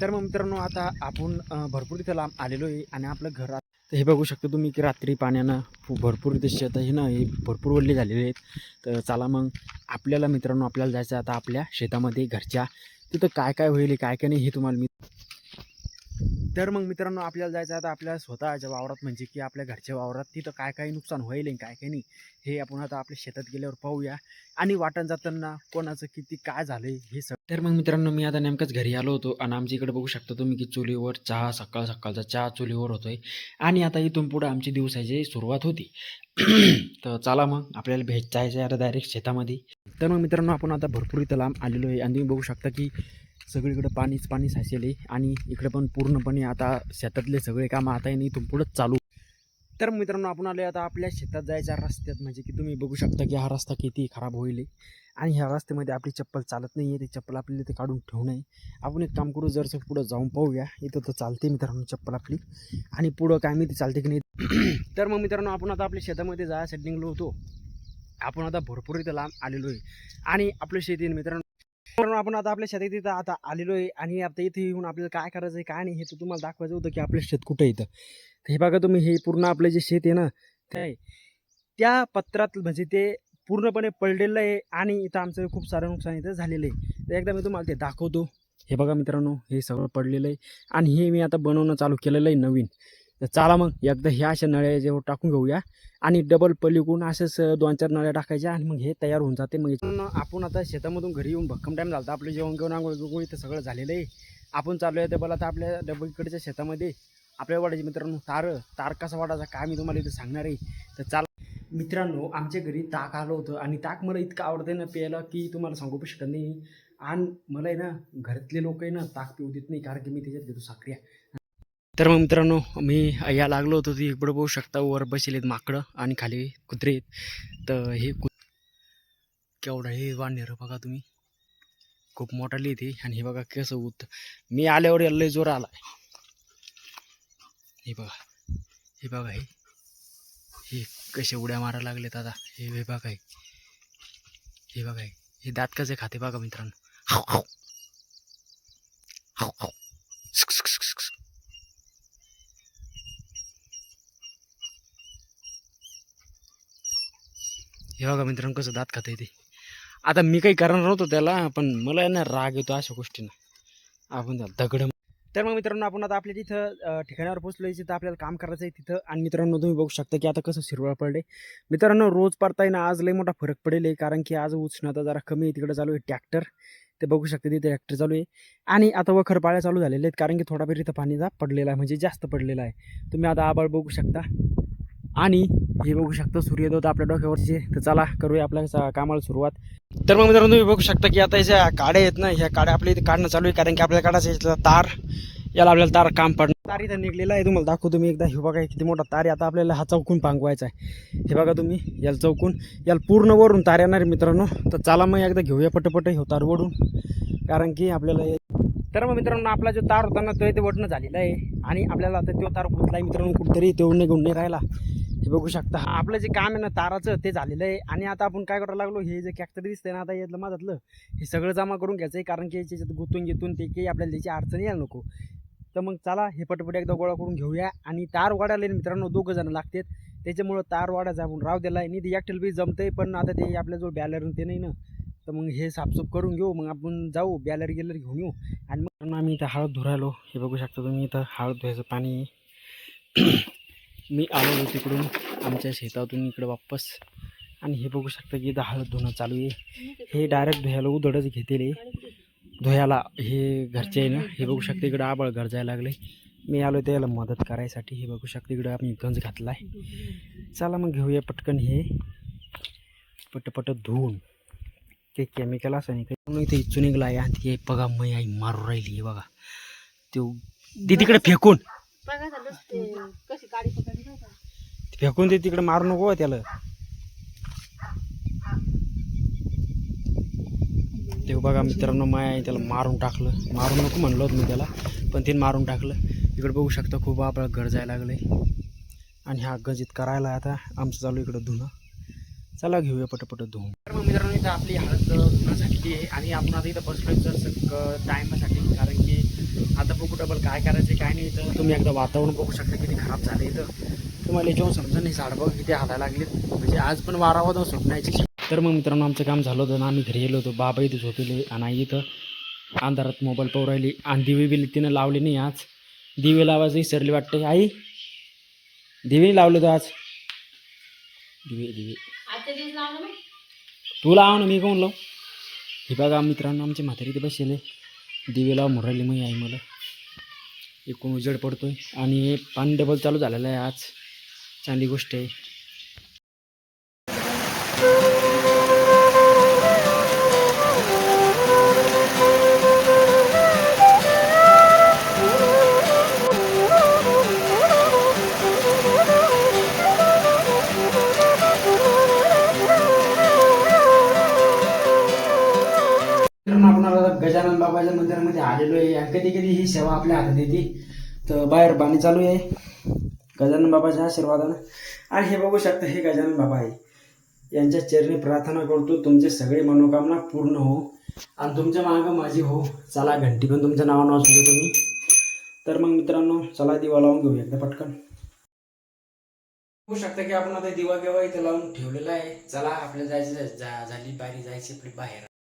तर मग मित्रांनो आता आपण भरपूर इथं लांब आलेलो आहे आणि आपलं घर तर हे बघू शकतो तुम्ही की रात्री पाण्यानं भरपूर इथे शेत आहे ना, हे भरपूर वल्ली झालेले आहेत. तर चला मग आपल्याला मित्रांनो आपल्याला जायचं आता आपल्या शेतामध्ये घरच्या तिथं काय काय होईल काय काय नाही हे तुम्हाला मी तर मग मित्रांनो आपल्याला जायचं आता आपल्या स्वतःच्या वावरात म्हणजे की आपल्या घरच्या वावरात तिथं काय काय नुकसान होईल आणि काय काय नाही हे आपण आता आपल्या शेतात गेल्यावर पाहूया आणि वाटण जाताना कोणाचं किती काय झालंय हे सगळं. तर मग मित्रांनो मी आता नेमकंच घरी आलो होतो आणि आमच्या इकडे बघू शकता तुम्ही की चुलीवर चहा सकाळचा चहा चुलीवर होतोय आणि आता इथून पुढे आमची दिवसाची सुरुवात होती. तर चला मग आपल्याला भेट जायचं आहे आता डायरेक्ट शेतामध्ये. तर मग मित्रांनो आपण आता भरपूर इथं लांब आलेलो आहे आणि तुम्ही बघू शकता की सगळीकडे पाणीच पाणी साचेल आहे आणि इकडे पण पूर्णपणे आता शेतातले सगळे कामं आता आहे इथून पुढंच चालू. तर मित्रांनो आपण आले आता आपल्या शेतात जायच्या रस्त्यात म्हणजे की तुम्ही बघू शकता की हा रस्ता किती खराब होईल आणि ह्या रस्त्यामध्ये आपली चप्पल चालत नाही आहे. ती चप्पल आपल्याला ते काढून ठेवणं आहे. आपण एक काम करू जरसं पुढं जाऊन पाहूया इथं तर चालते मित्रांनो चप्पल आपली आणि पुढं काय माहिती चालते की नाही. तर मग मित्रांनो आपण आता आपल्या शेतामध्ये जायसाठी निघलो होतो. आपण आता भरपूर इथं लांब आलेलो आहे आणि आपलं शेती मित्रांनो आपण आता आपल्या शेतात इथं आता आलेलो आहे आणि आता इथे येऊन आपल्याला काय करायचं आहे काय नाही हे तर तुम्हाला दाखवायचं होतं की आपलं शेत कुठं येतं. हे बघा तुम्ही हे पूर्ण आपलं जे शेत आहे ना ते त्या पत्रात म्हणजे ते पूर्णपणे पडलेलं आहे आणि इथं आमचं खूप सारं नुकसान इथं झालेलं आहे. तर एकदा मी तुम्हाला ते दाखवतो. हे बघा मित्रांनो हे सगळं पडलेलं आहे आणि हे मी आता बनवणं चालू केलेलं आहे नवीन. तर चला मग एकदा ह्या अशा नळ्या जेव्हा टाकून घेऊया आणि डबल पलीकडून असंच 2-4 नळ्या टाकायच्या आणि मग हे तयार होऊन जाते. मग आपण आता शेतामधून घरी येऊन भक्कम टाईम झाला आपलं जेवण घेऊन आंघोळ इथं सगळं झालेलं आहे. आपण चालू आहे डबल आता आपल्या डबल इकडच्या शेतामध्ये आपल्या वाटायचे मित्रांनो तार कसा वाटायचा काय मी तुम्हाला इथं सांगणार आहे. तर चला मित्रांनो आमच्या घरी ताक आलं होतं आणि ताक मला इतकं आवडतं ना प्यायला की तुम्हाला सांगू पण शकत नाही. आणि मला आहे ना घरातले लोक आहे ना ताक पिऊ देत नाही कारण की मी त्याच्यात घेतो साखऱ्या. तर मग मित्रांनो मी या लागलो होतो ती इकडं बघू शकता वर बसलेत माकडं आणि खाली कुत्रे आहेत. तर हे केवढं हे वाढणार बघा तुम्ही खूप मोठा लिहिते आणि हे बघा कसं होत मी आल्यावर लय जोर आला. हे बघा हे बघा हे कसे उड्या मारायला लागलेत आता हे बघा हे बघा हे दात कसे खाते बघा मित्रांनो. हाव हाव हाव हाव हे बघा मित्रांनो कसं दात खाते ते. आता मी काही करणार नव्हतो त्याला पण मला ना राग येतो अशा गोष्टींना आपण दगड. तर मग मित्रांनो आपण आता आपल्या तिथं ठिकाणावर पोहोचलो जिथं आपल्याला काम करायचं आहे तिथं आणि मित्रांनो तुम्ही बघू शकता की आता कसं हिरवळ पडले. मित्रांनो रोज पारताय ना आज लय मोठा फरक पडेल कारण की आज उष्णता जरा कमी आहे. तिकडे चालू आहे ट्रॅक्टर ते बघू शकता तिथे ट्रॅक्टर चालू आहे आणि आता वखरपाळ्या चालू झालेल्या आहेत कारण की थोडा इथं पाणीचा पडलेला आहे म्हणजे जास्त पडलेला आहे. तुम्ही आता आभाळ बघू शकता आणि हे बघू शकता सूर्योदय आपल्या डोक्यावरचे. तर चला करूया आपल्या कामाला सुरुवात. तर मग मित्रांनो तुम्ही बघू शकता की आता ह्या काड्या आहेत ना ह्या काड्या आपल्या इथे काढणं चालू आहे कारण की आपल्याला काढायचं तार याला आपल्याला तार काम पडणार. तार इथं निघलेला आहे तुम्हाला दाखवतो मी एकदा. हे बघा किती मोठा तार आहे. आता आपल्याला हा चौकून पांगवायचा आहे. हे बघा तुम्ही याला चौकून याला पूर्ण वरून तार येणार मित्रांनो. तर चला मग एकदा घेऊया पटपट हे तार ओढून कारण की आपल्याला. तर मग मित्रांनो आपला जो तार होता ना तो इथे वडणं झालेला आहे आणि आपल्याला आता तो तार गुंतला आहे मित्रांनो कुठेतरी ते निघून नाही राहिला. हे बघू शकता आपलं जे काम आहे ना ताराचं ते झालेलं आहे आणि आता आपण काय करायला लागलो हे जे ट्रॅक्टर दिसतंय ना आता यातलं मधातलं हे सगळं जमा करून घ्यायचं आहे कारण की याच्यात गुतून ते काही आपल्याला त्याची अडचण यायला नको. तर मग चला हे पटपट एकदा गोळा करून घेऊया आणि तार वाढायला मित्रांनो 2 जण लागतात त्याच्यामुळं तार वाढायचा आपण राव दिला आहे नाही ते एकटेल बी जमतंय पण आता ते आपल्याजवळ बॅलर ते नाही ना. तर मग हे साफसूफ करून घेऊ मग आपण जाऊ बॅलर घेऊन येऊ. आणि मग आम्ही इथं हळद धुरायलो. हे बघू शकता तुम्ही इथं हळद धुवायचं पाणी. मी आलो तिकडून आमच्या शेतातून इकडे वापस आणि हे बघू शकता की इथं हळद धुणं चालू आहे. हे डायरेक्ट धुयाला उधडच घेतले धुयाला हे घरचे आहे ना. हे बघू शकता इकडं आबळ गरजायला लागले. मी आलो त्याला मदत करायसाठी. हे बघू शकता इकडं आम्ही गंज घातला आहे. चला मग घेऊया पटकन हे पटपट धुवून ते केमिकल असं नाही काही इथे इच्छू निघला आहे आणि ते बघा मै आई मारू राहिली. हे बघा ते तिकडे फेकून ते तिकडे मारू नको त्याला. ते बघा मित्रांनो माय त्याला मारून टाकलं. मारून नको म्हणलं होतं मी त्याला पण ते मारून टाकलं. इकडे बघू शकता खूप आपलं घर जायला लागलं आणि हा गंज इतका राहिला आता आमचं चालू इकडं धुणं. चला घेऊया पटपट धुवून. तर मग मित्रांनो इथं आपली हळद धुणं झालेली आहे आणि आपण आता इथं बसलो जर टायमासाठी कारण की डबल काय करायचं काय नाही. तर तुम्ही एकदा वातावरण बघू शकता किती खराब झालं इथं. तुम्हाला याच्यावर समजा नाही झाड बघ किती हाताला लागले. म्हणजे आज पण वारावादन सुटण्याची. तर मग मित्रांनो आमचं काम झालं होतं ना, आम्ही घरी गेलो होतो. बाबा इथे झोपले आणि आई इथं अंधारात मोबाईल पाहू राहिली. आणि दिवे बिल तिनं लावली नाही आज. दिवे लावायचं विसरली वाटते आई. दिवे लावले होते आज. दिवे तू लाव ना, मी कोण लाव. हे बघा मित्रांनो आमचे म्हातारी ते बसले दिवे लाव म्हणून मग आई मला. एकूण उजेड पडतोय आणि पाणी डबल चालू झालेलं आहे आज. चांगली गोष्ट आहे. आपण आता गजानन बाबाच्या मंदिरामध्ये आलेलो आहे. आणि कधी कधी ही सेवा आपल्या हातात येते. तर बाहेर पाणी चालू आहे गजानन बाबाच्या आशीर्वादानं. आणि हे बघू शकता हे गजानन बाबा आहे. यांच्या चरणी प्रार्थना करतो तुमचे सगळे मनोकामना पूर्ण हो आणि तुमच्या मागं माझी हो. चला घंटी पण तुमच्या नावानं वाजवतो तुम्ही. तर मग मित्रांनो चला दिवा लावून घेऊ एकदा पटकन. बघू शकता की आपण आता दिवा इथं लावून ठेवलेला आहे. चला आपल्याला जायचं झाली बारी जायची आपली बाहेर.